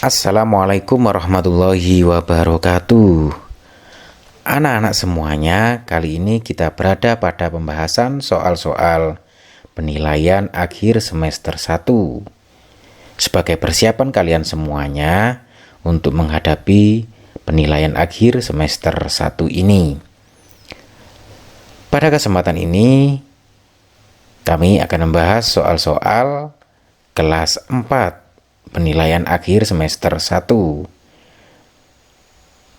Assalamualaikum warahmatullahi wabarakatuh. Anak-anak semuanya, kali ini kita berada pada pembahasan soal-soal penilaian akhir semester 1. Sebagai persiapan kalian semuanya untuk menghadapi penilaian akhir semester 1 ini. Pada kesempatan ini, kami akan membahas soal-soal kelas 4. Penilaian akhir semester 1.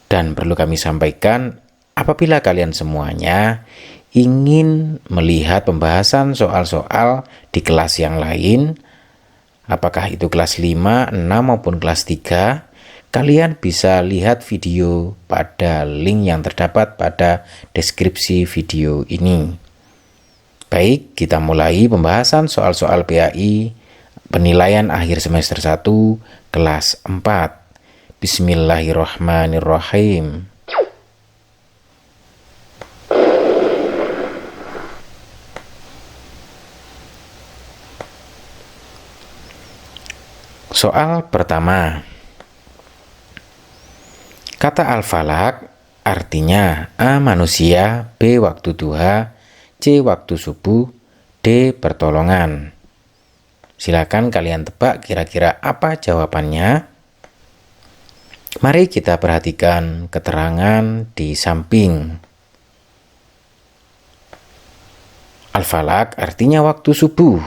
Dan perlu kami sampaikan, apabila kalian semuanya ingin melihat pembahasan soal-soal di kelas yang lain, apakah itu kelas 5, 6 maupun kelas 3, kalian bisa lihat video pada link yang terdapat pada deskripsi video ini. Baik, kita mulai pembahasan soal-soal PAI penilaian akhir semester 1 kelas 4. Bismillahirrahmanirrahim. Soal pertama. Kata al-falak artinya A. Manusia, B. Waktu duha, C. Waktu subuh, D. Pertolongan. Silakan kalian tebak kira-kira apa jawabannya. Mari kita perhatikan keterangan di samping. Al-falak artinya waktu subuh.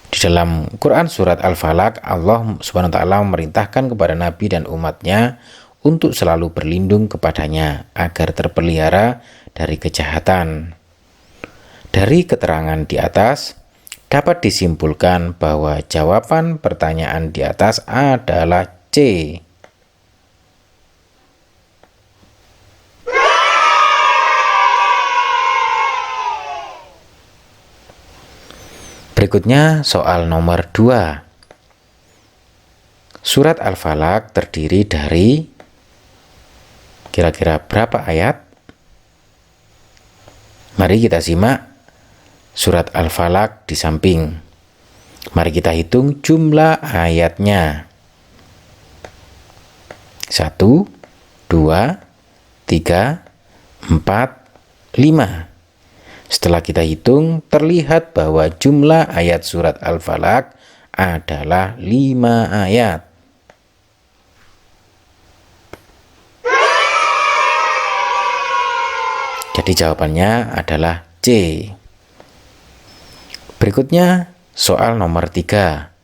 Di dalam Quran surat Al-falak, Allah Subhanahu wa taala memerintahkan kepada Nabi dan umatnya untuk selalu berlindung kepadanya agar terpelihara dari kejahatan. Dari keterangan di atas, dapat disimpulkan bahwa jawaban pertanyaan di atas adalah C. Berikutnya soal nomor 2. Surat Al-falak terdiri dari kira-kira berapa ayat? Mari kita simak surat Al-falak di samping. Mari kita hitung jumlah ayatnya. 1, 2, 3, 4, 5. Setelah kita hitung, terlihat bahwa jumlah ayat surat Al-falak adalah 5 ayat. Jadi jawabannya adalah C. Berikutnya soal nomor 3.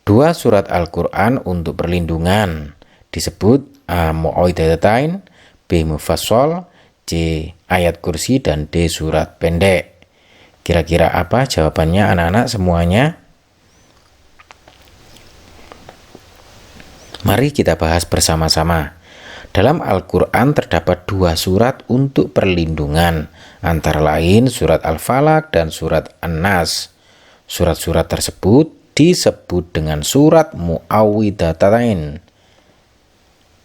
2 surat Al-Quran untuk perlindungan disebut A. Mu'awwidhatain, B. Mufassal, C. Ayat kursi, dan D. Surat pendek. Kira-kira apa jawabannya anak-anak semuanya? Mari kita bahas bersama-sama. Dalam Al-Quran terdapat 2 surat untuk perlindungan, antara lain surat Al-falak dan surat An-nas. Surat-surat tersebut disebut dengan surat Mu'awwidhatain.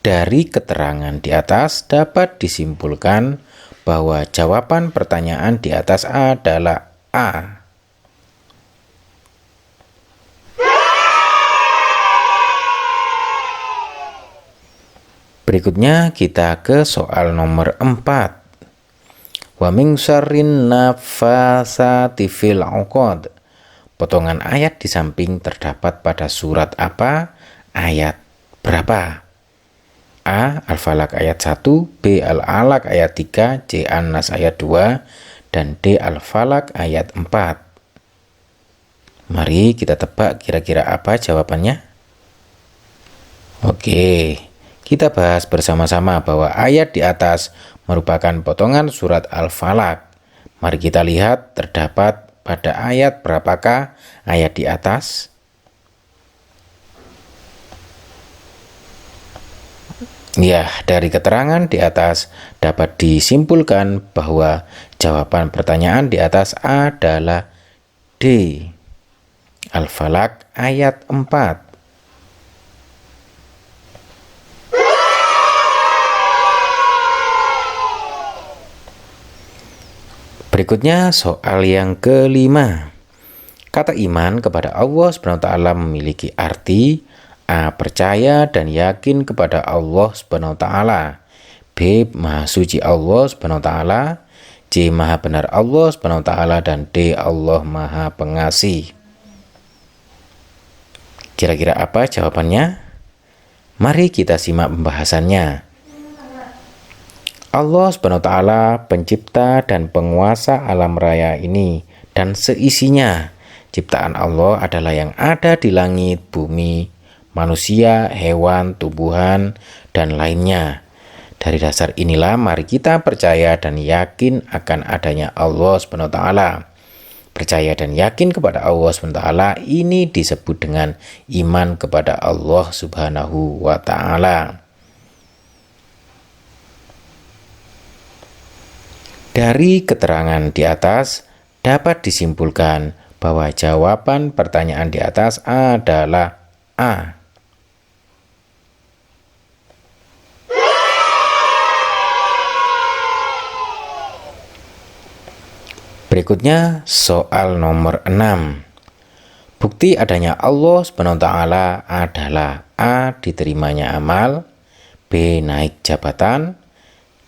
Dari keterangan di atas dapat disimpulkan bahwa jawaban pertanyaan di atas adalah A. Berikutnya kita ke soal nomor 4. Wa min syarrin naffasati fil 'uqad. Potongan ayat di samping terdapat pada surat apa? Ayat berapa? A. Al-falak ayat 1, B. Al-alaq ayat 3, C. An-nas ayat 2, dan D. Al-falak ayat 4. Mari kita tebak kira-kira apa jawabannya. Oke, kita bahas bersama-sama bahwa ayat di atas merupakan potongan surat Al-falak. Mari kita lihat terdapat pada ayat berapakah ayat di atas? Ya, dari keterangan di atas dapat disimpulkan bahwa jawaban pertanyaan di atas adalah D. Al-Falaq ayat 4. Berikutnya soal yang kelima. Kata iman kepada Allah SWT memiliki arti A. Percaya dan yakin kepada Allah SWT, B. Maha suci Allah SWT, C. Maha benar Allah SWT, dan D. Allah Maha pengasih. Kira-kira apa jawabannya? Mari kita simak pembahasannya. Allah SWT pencipta dan penguasa alam raya ini dan seisinya. Ciptaan Allah adalah yang ada di langit, bumi, manusia, hewan, tumbuhan, dan lainnya. Dari dasar inilah mari kita percaya dan yakin akan adanya Allah SWT. Percaya dan yakin kepada Allah SWT ini disebut dengan iman kepada Allah Subhanahu wa Ta'ala. Dari keterangan di atas dapat disimpulkan bahwa jawaban pertanyaan di atas adalah A. Berikutnya soal nomor 6. Bukti adanya Allah SWT adalah A. Diterimanya amal, B. Naik jabatan,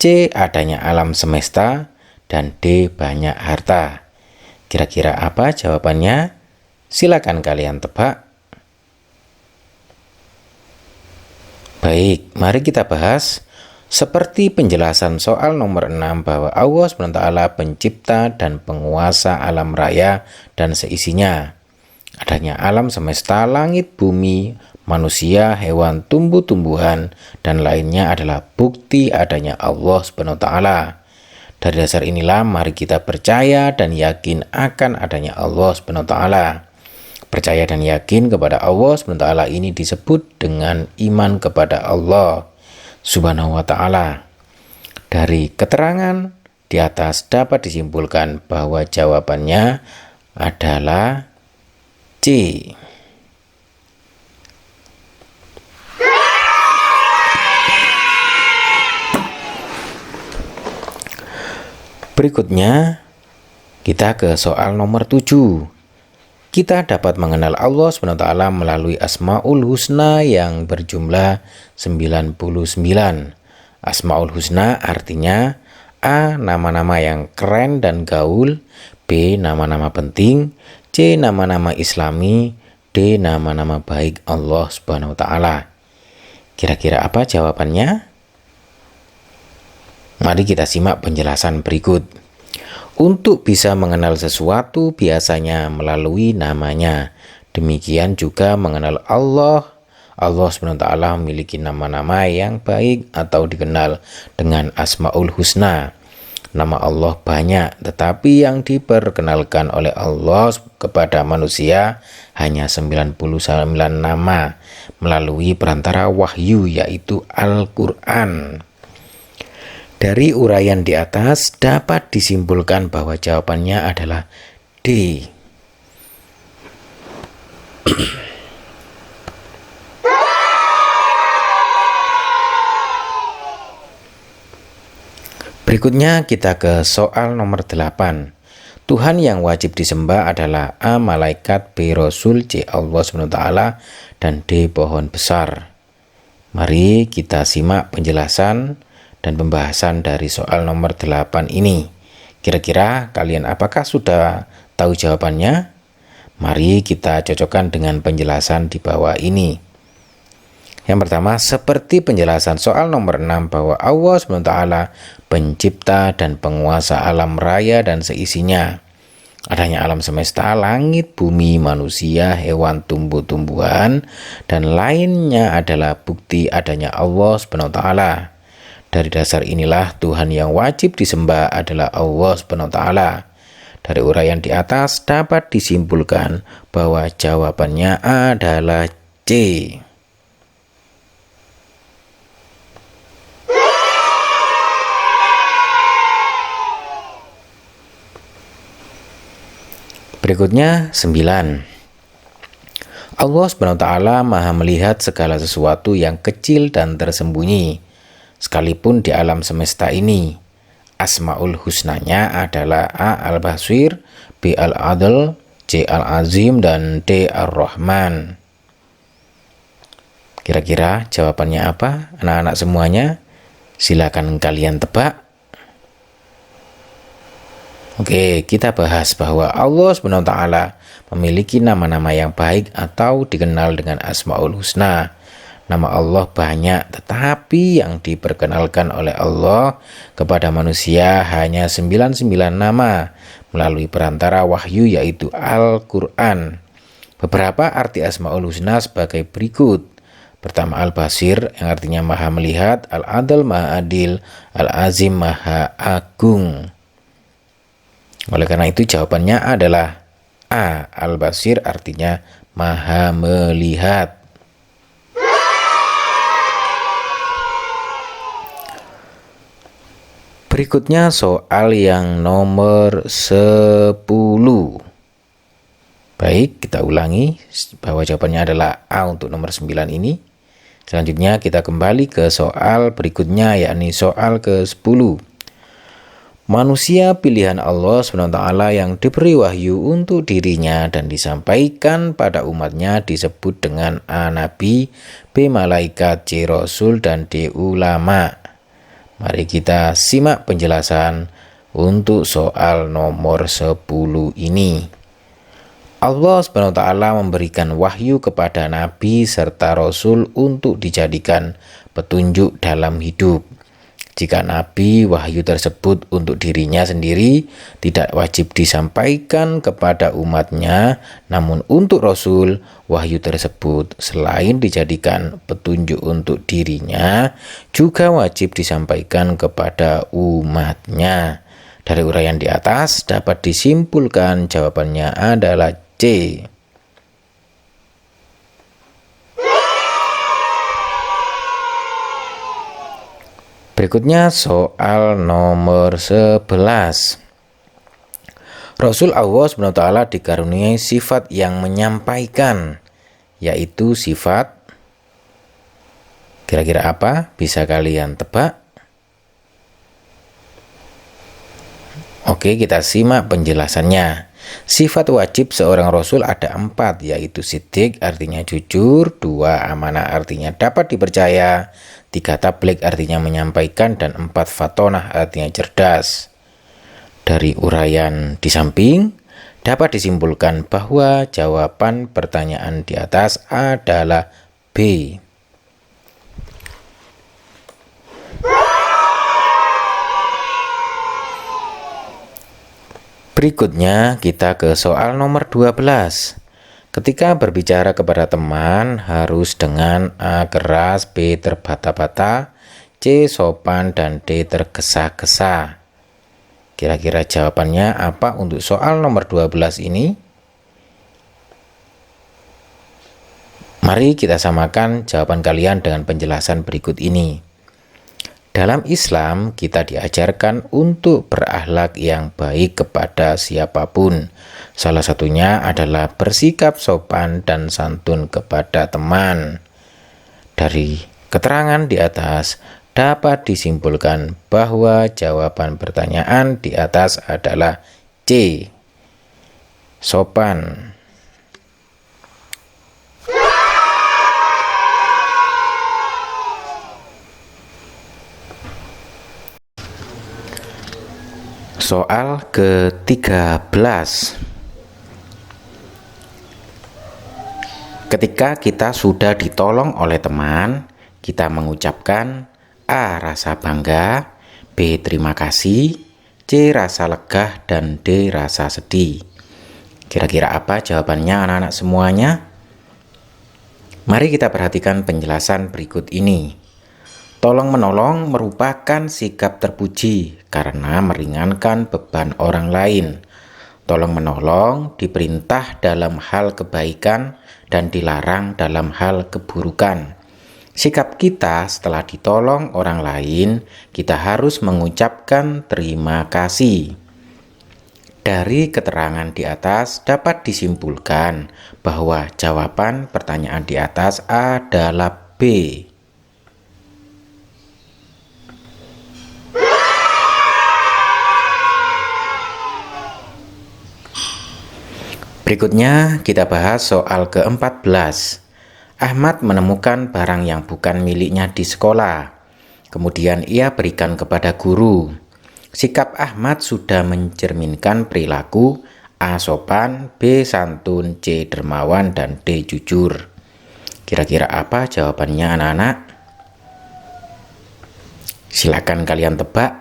C. Adanya alam semesta, dan D. Banyak harta. Kira-kira apa jawabannya? Silakan kalian tebak. Baik, mari kita bahas. Seperti penjelasan soal nomor 6 bahwa Allah SWT pencipta dan penguasa alam raya dan seisinya. Adanya alam semesta, langit, bumi, manusia, hewan, tumbuh-tumbuhan, dan lainnya adalah bukti adanya Allah SWT. Dari dasar inilah mari kita percaya dan yakin akan adanya Allah SWT. Percaya dan yakin kepada Allah SWT ini disebut dengan iman kepada Allah Subhanahu wa Ta'ala. Dari keterangan di atas dapat disimpulkan bahwa jawabannya adalah C. Berikutnya kita ke soal nomor 7. Kita dapat mengenal Allah SWT melalui Asmaul Husna yang berjumlah 99. Asmaul Husna artinya A. Nama-nama yang keren dan gaul, B. Nama-nama penting, C. Nama-nama islami, D. Nama-nama baik Allah SWT. Kira-kira apa jawabannya? Mari kita simak penjelasan berikut. Untuk bisa mengenal sesuatu biasanya melalui namanya. Demikian juga mengenal Allah. Allah SWT memiliki nama-nama yang baik atau dikenal dengan Asmaul Husna. Nama Allah banyak, tetapi yang diperkenalkan oleh Allah kepada manusia hanya 99 nama melalui perantara wahyu, yaitu Al-Quran. Dari uraian di atas dapat disimpulkan bahwa jawabannya adalah D. Berikutnya kita ke soal nomor 8. Tuhan yang wajib disembah adalah A. Malaikat, B. Rasul, C. Allah SWT, dan D. Pohon besar. Mari kita simak penjelasan dan pembahasan dari soal nomor 8 ini. Kira-kira kalian apakah sudah tahu jawabannya? Mari kita cocokkan dengan penjelasan di bawah ini. Yang pertama, seperti penjelasan soal nomor 6 bahwa Allah SWT pencipta dan penguasa alam raya dan seisinya. Adanya alam semesta, langit, bumi, manusia, hewan, tumbuh-tumbuhan, dan lainnya adalah bukti adanya Allah SWT. Dari dasar inilah Tuhan yang wajib disembah adalah Allah SWT. Dari uraian di atas dapat disimpulkan bahwa jawabannya adalah C. Berikutnya 9. Allah SWT maha melihat segala sesuatu yang kecil dan tersembunyi, sekalipun di alam semesta ini. Asmaul husnanya adalah A. Al-Basir, B. Al-Adl, C. Al-Azim, dan D. Ar-Rahman. Kira-kira jawabannya apa, anak-anak semuanya? Silakan kalian tebak. Oke, kita bahas bahwa Allah SWT memiliki nama-nama yang baik atau dikenal dengan Asmaul Husna. Nama Allah banyak, tetapi yang diperkenalkan oleh Allah kepada manusia hanya 99 nama melalui perantara wahyu, yaitu Al-Quran. Beberapa arti Asmaul Husna sebagai berikut. Pertama, Al-Basir yang artinya maha melihat, Al-Adl maha adil, Al-Azim maha agung. Oleh karena itu jawabannya adalah A. Al-Basir artinya maha melihat. Berikutnya soal yang nomor 10. Baik, kita ulangi bahwa jawabannya adalah A untuk nomor 9 ini. Selanjutnya kita kembali ke soal berikutnya, yakni soal ke-10. Manusia pilihan Allah SWT yang diberi wahyu untuk dirinya dan disampaikan pada umatnya disebut dengan A. Nabi, B. Malaikat, C. Rasul, dan D. Ulama. Mari kita simak penjelasan untuk soal nomor 10 ini. Allah SWT memberikan wahyu kepada Nabi serta Rasul untuk dijadikan petunjuk dalam hidup. Jika Nabi, wahyu tersebut untuk dirinya sendiri tidak wajib disampaikan kepada umatnya, namun untuk Rasul, wahyu tersebut selain dijadikan petunjuk untuk dirinya, juga wajib disampaikan kepada umatnya. Dari uraian di atas dapat disimpulkan jawabannya adalah C. Berikutnya soal nomor 11. Rasul Allah SWT dikaruniai sifat yang menyampaikan, yaitu sifat, kira-kira apa? Bisa kalian tebak? Oke, kita simak penjelasannya. Sifat wajib seorang Rasul ada 4, yaitu siddiq artinya jujur, 2 amanah artinya dapat dipercaya, 3 tabligh artinya menyampaikan, dan 4 fatonah artinya cerdas. Dari uraian di samping dapat disimpulkan bahwa jawaban pertanyaan di atas adalah B. Berikutnya kita ke soal nomor 12. Ketika berbicara kepada teman harus dengan A. keras, B. terbata-bata, C. sopan, dan D. tergesa-gesa. Kira-kira jawabannya apa untuk soal nomor 12 ini? Mari kita samakan jawaban kalian dengan penjelasan berikut ini. Dalam Islam, kita diajarkan untuk berakhlak yang baik kepada siapapun. Salah satunya adalah bersikap sopan dan santun kepada teman. Dari keterangan di atas, dapat disimpulkan bahwa jawaban pertanyaan di atas adalah C. Sopan. Soal ke-13. Ketika kita sudah ditolong oleh teman, kita mengucapkan A. rasa bangga, B. terima kasih, C. rasa lega, dan D. rasa sedih. Kira-kira apa jawabannya anak-anak semuanya? Mari kita perhatikan penjelasan berikut ini. Tolong-menolong merupakan sikap terpuji karena meringankan beban orang lain. Tolong-menolong diperintah dalam hal kebaikan dan dilarang dalam hal keburukan. Sikap kita setelah ditolong orang lain, kita harus mengucapkan terima kasih. Dari keterangan di atas dapat disimpulkan bahwa jawaban pertanyaan di atas adalah B. Berikutnya kita bahas soal ke-14. Ahmad menemukan barang yang bukan miliknya di sekolah. Kemudian ia berikan kepada guru. Sikap Ahmad sudah mencerminkan perilaku A. Sopan, B. Santun, C. Dermawan, dan D. Jujur. Kira-kira apa jawabannya anak-anak? Silakan kalian tebak.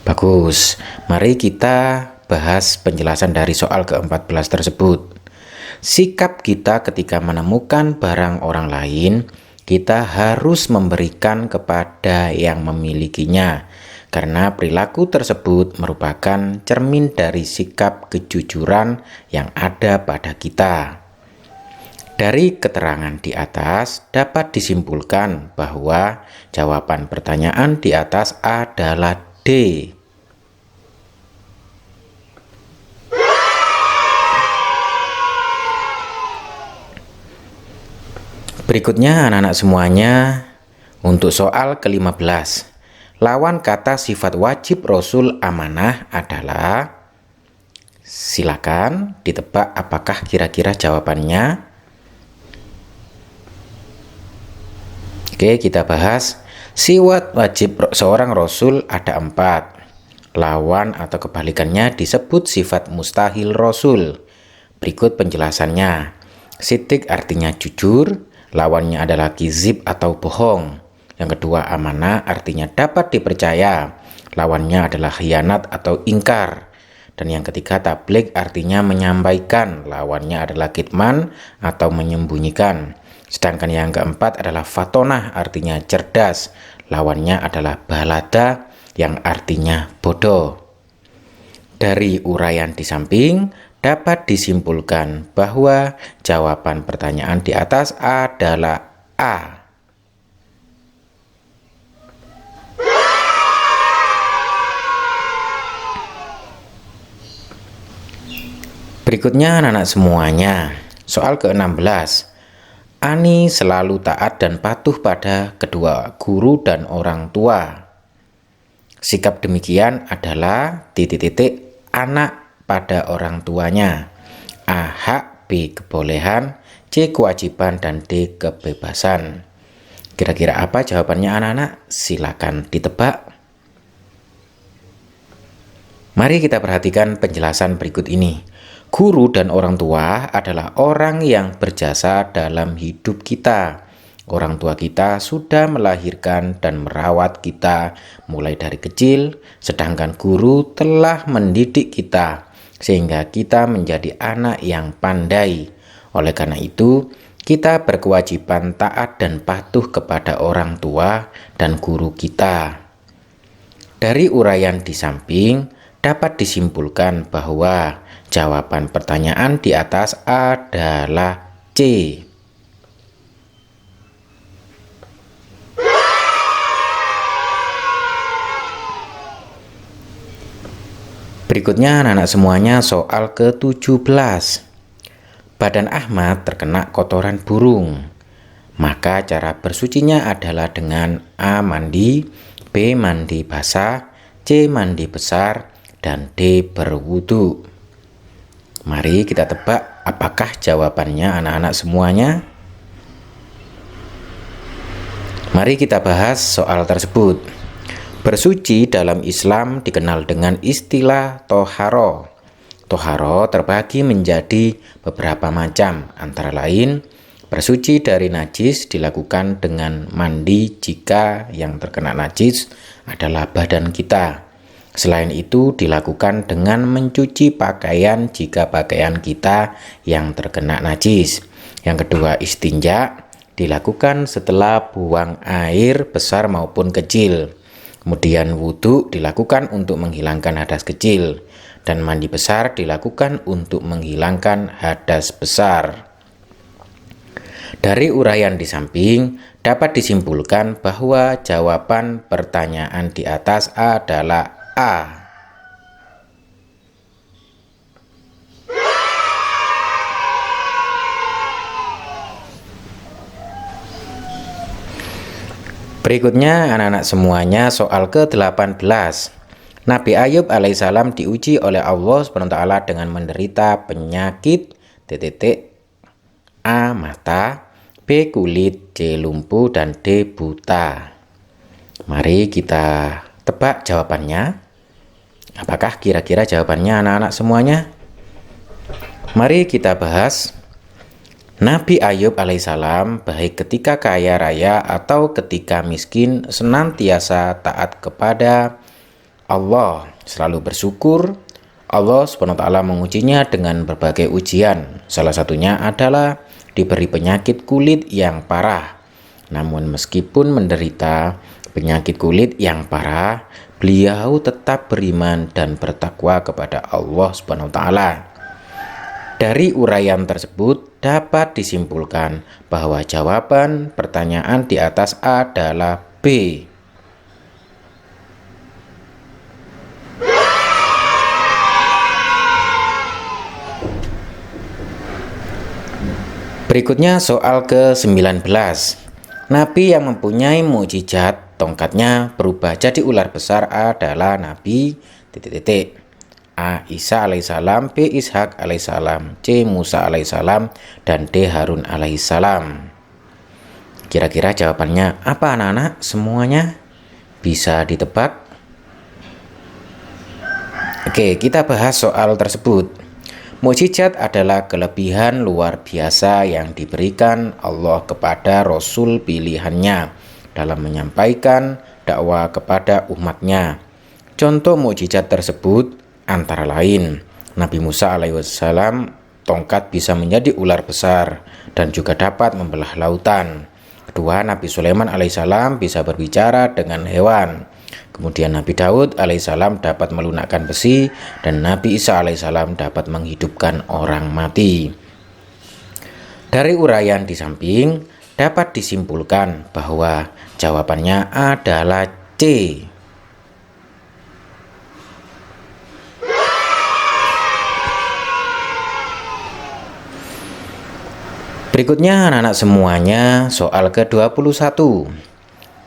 Bagus, mari kita bahas penjelasan dari soal ke-14 tersebut. Sikap kita ketika menemukan barang orang lain, kita harus memberikan kepada yang memilikinya, karena perilaku tersebut merupakan cermin dari sikap kejujuran yang ada pada kita. Dari keterangan di atas dapat disimpulkan bahwa jawaban pertanyaan di atas adalah D. Berikutnya anak-anak semuanya, untuk soal ke-15. Lawan kata sifat wajib Rasul amanah adalah, silakan ditebak apakah kira-kira jawabannya. Oke, kita bahas. Sifat wajib seorang Rasul ada 4. Lawan atau kebalikannya disebut sifat mustahil Rasul. Berikut penjelasannya. Sidik artinya jujur. Lawannya adalah kizib atau bohong. Yang kedua, amanah artinya dapat dipercaya. Lawannya adalah khianat atau ingkar. Dan yang ketiga, tabligh artinya menyampaikan. Lawannya adalah kitman atau menyembunyikan. Sedangkan yang keempat adalah fatonah artinya cerdas. Lawannya adalah balada yang artinya bodoh. Dari uraian di samping dapat disimpulkan bahwa jawaban pertanyaan di atas adalah A. Berikutnya anak-anak semuanya, soal ke-16. Ani selalu taat dan patuh pada kedua guru dan orang tua. Sikap demikian adalah anak pada orang tuanya. A. Hak, B. Kebolehan, C. Kewajiban, dan D. Kebebasan. Kira-kira apa jawabannya anak-anak? Silakan ditebak. Mari kita perhatikan penjelasan berikut ini. Guru dan orang tua adalah orang yang berjasa dalam hidup kita. Orang tua kita sudah melahirkan dan merawat kita mulai dari kecil, sedangkan guru telah mendidik kita sehingga kita menjadi anak yang pandai. Oleh karena itu, kita berkewajiban taat dan patuh kepada orang tua dan guru kita. Dari uraian di samping, dapat disimpulkan bahwa jawaban pertanyaan di atas adalah C. Berikutnya anak-anak semuanya soal ke-17. Badan Ahmad terkena kotoran burung. Maka cara bersucinya adalah dengan A. Mandi, B. Mandi basah, C. Mandi besar, dan D. Berwudu. Mari kita tebak apakah jawabannya anak-anak semuanya. Mari kita bahas soal tersebut. Bersuci dalam Islam dikenal dengan istilah toharo. Toharo terbagi menjadi beberapa macam, antara lain bersuci dari najis dilakukan dengan mandi jika yang terkena najis adalah badan kita. Selain itu dilakukan dengan mencuci pakaian jika pakaian kita yang terkena najis. Yang kedua, istinja dilakukan setelah buang air besar maupun kecil. Kemudian wudhu dilakukan untuk menghilangkan hadas kecil, dan mandi besar dilakukan untuk menghilangkan hadas besar. Dari uraian di samping dapat disimpulkan bahwa jawaban pertanyaan di atas adalah A. Berikutnya anak-anak semuanya soal ke-18. Nabi Ayub alaihissalam diuji oleh Allah SWT dengan menderita penyakit A. Mata, B. Kulit, C. Lumpuh, dan D. Buta. Mari kita tebak jawabannya. Apakah kira-kira jawabannya anak-anak semuanya? Mari kita bahas. Nabi Ayub alaihissalam baik ketika kaya raya atau ketika miskin senantiasa taat kepada Allah, selalu bersyukur. Allah SWT mengujinya dengan berbagai ujian. Salah satunya adalah diberi penyakit kulit yang parah. Namun meskipun menderita penyakit kulit yang parah, beliau tetap beriman dan bertakwa kepada Allah SWT. Dari uraian tersebut dapat disimpulkan bahwa jawaban pertanyaan di atas adalah B. Berikutnya soal ke-19. Nabi yang mempunyai mukjizat tongkatnya berubah jadi ular besar adalah Nabi A. Isa alaihissalam, B. Ishak alaihissalam, C. Musa alaihissalam, dan D. Harun alaihissalam. Kira-kira jawabannya apa anak-anak semuanya? Bisa ditebak? Oke, kita bahas soal tersebut. Mukjizat adalah kelebihan luar biasa yang diberikan Allah kepada Rasul pilihannya dalam menyampaikan dakwah kepada umatnya. Contoh mukjizat tersebut antara lain Nabi Musa alaihissalam tongkat bisa menjadi ular besar dan juga dapat membelah lautan. Kedua, Nabi Sulaiman alaihissalam bisa berbicara dengan hewan. Kemudian Nabi Daud alaihissalam dapat melunakkan besi dan Nabi Isa alaihissalam dapat menghidupkan orang mati. Dari uraian di samping dapat disimpulkan bahwa jawabannya adalah C. Berikutnya anak-anak semuanya soal ke-21.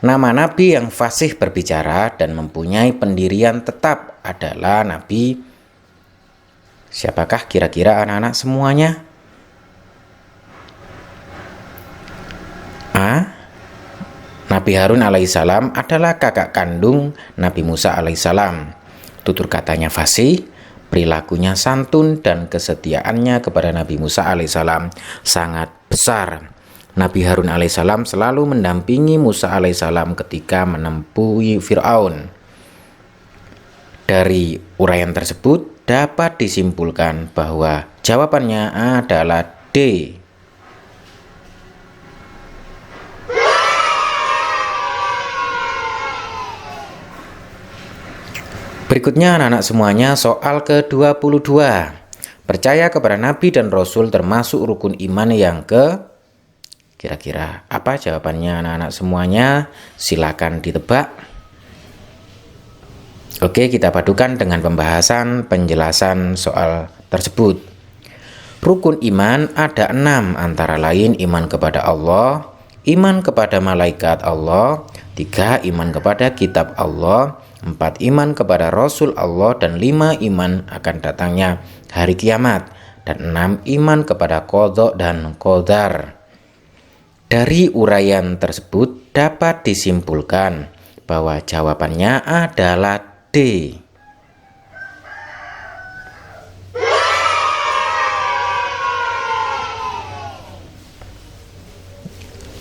Nama Nabi yang fasih berbicara dan mempunyai pendirian tetap adalah Nabi. Siapakah kira-kira anak-anak semuanya? A. Nabi Harun alaihissalam adalah kakak kandung Nabi Musa alaihissalam. Tutur katanya fasih, perilakunya santun, dan kesetiaannya kepada Nabi Musa alaihissalam sangat besar. Nabi Harun alaihissalam selalu mendampingi Musa alaihissalam ketika menempuhi Fir'aun. Dari uraian tersebut dapat disimpulkan bahwa jawabannya adalah D. Berikutnya anak-anak semuanya soal ke-22. Percaya kepada Nabi dan Rasul termasuk rukun iman yang kira-kira apa jawabannya anak-anak semuanya? Silakan ditebak. Oke, kita padukan dengan pembahasan penjelasan soal tersebut. Rukun iman ada 6, antara lain iman kepada Allah, iman kepada malaikat Allah, 3 iman kepada kitab Allah, 4 iman kepada Rasul Allah, dan 5 iman akan datangnya hari kiamat, dan 6 iman kepada qadha dan qadar. Dari uraian tersebut dapat disimpulkan bahwa jawabannya adalah D.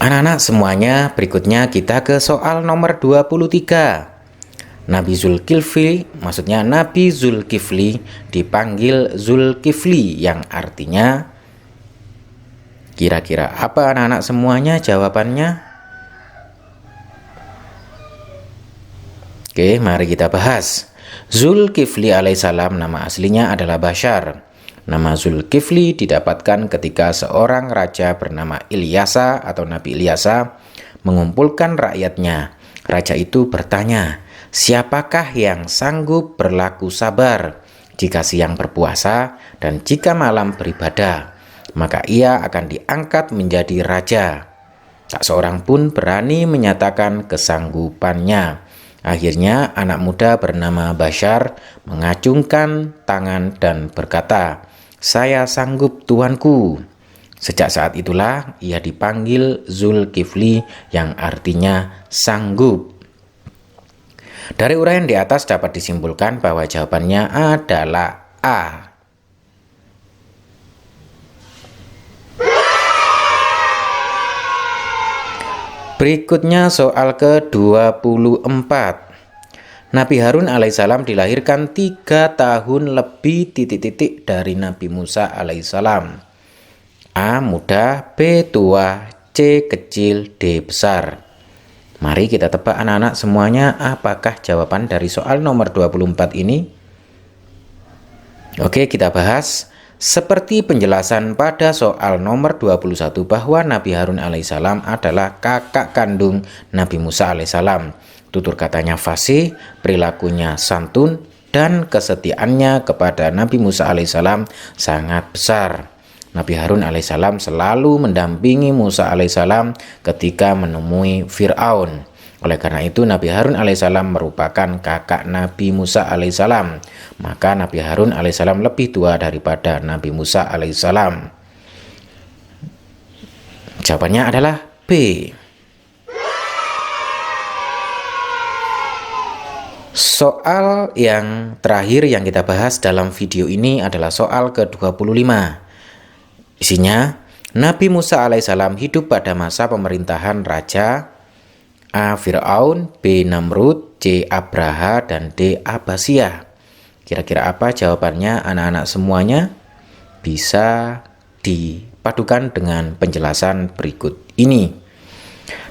Anak-anak semuanya, berikutnya kita ke soal nomor 23. Nabi Zulkifli, maksudnya Nabi Zulkifli dipanggil Zulkifli yang artinya kira-kira apa anak-anak semuanya jawabannya? Oke, mari kita bahas. Zulkifli alaihissalam nama aslinya adalah Bashar. Nama Zulkifli didapatkan ketika seorang raja bernama Ilyasa atau Nabi Ilyasa mengumpulkan rakyatnya. Raja itu bertanya, siapakah yang sanggup berlaku sabar jika siang berpuasa dan jika malam beribadah? Maka ia akan diangkat menjadi raja. Tak seorang pun berani menyatakan kesanggupannya. Akhirnya anak muda bernama Bashar mengacungkan tangan dan berkata, "Saya sanggup tuanku." Sejak saat itulah ia dipanggil Zulkifli yang artinya sanggup. Dari uraian di atas dapat disimpulkan bahwa jawabannya adalah A. Berikutnya soal ke-24. Nabi Harun alaihissalam dilahirkan 3 tahun lebih dari Nabi Musa alaihissalam. A. Muda, B. Tua, C. Kecil, D. Besar. Mari kita tebak anak-anak semuanya, apakah jawaban dari soal nomor 24 ini? Oke, kita bahas. Seperti penjelasan pada soal nomor 21 bahwa Nabi Harun alaihissalam adalah kakak kandung Nabi Musa alaihissalam. Tutur katanya fasih, perilakunya santun, dan kesetiaannya kepada Nabi Musa alaihissalam sangat besar. Nabi Harun alaihissalam selalu mendampingi Musa alaihissalam ketika menemui Fir'aun. Oleh karena itu Nabi Harun alaihissalam merupakan kakak Nabi Musa alaihissalam. Maka Nabi Harun alaihissalam lebih tua daripada Nabi Musa alaihissalam. Jawabannya adalah B. Soal yang terakhir yang kita bahas dalam video ini adalah soal ke-25. Isinya, Nabi Musa alaihissalam hidup pada masa pemerintahan Raja A. Fir'aun, B. Namrud, C. Abraha, dan D. Abbasiyah. Kira-kira apa jawabannya anak-anak semuanya? Bisa dipadukan dengan penjelasan berikut ini.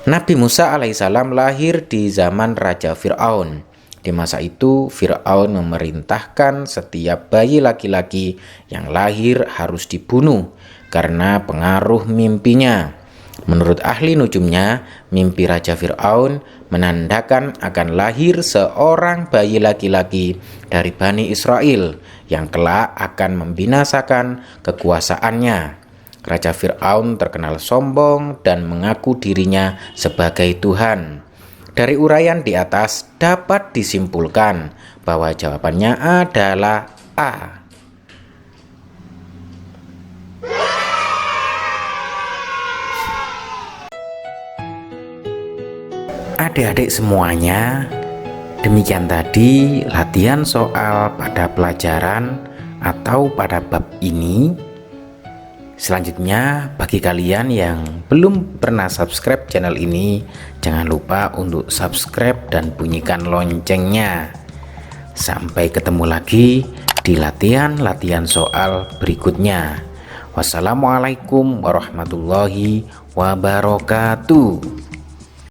Nabi Musa alaihissalam lahir di zaman Raja Fir'aun. Di masa itu Fir'aun memerintahkan setiap bayi laki-laki yang lahir harus dibunuh karena pengaruh mimpinya. Menurut ahli nujumnya, mimpi Raja Fir'aun menandakan akan lahir seorang bayi laki-laki dari Bani Israel yang kelak akan membinasakan kekuasaannya. Raja Fir'aun terkenal sombong dan mengaku dirinya sebagai Tuhan. Dari uraian di atas dapat disimpulkan bahwa jawabannya adalah A. Adik-adik semuanya, demikian tadi latihan soal pada pelajaran atau pada bab ini. Selanjutnya, bagi kalian yang belum pernah subscribe channel ini, jangan lupa untuk subscribe dan bunyikan loncengnya. Sampai ketemu lagi di latihan-latihan soal berikutnya. Wassalamualaikum warahmatullahi wabarakatuh.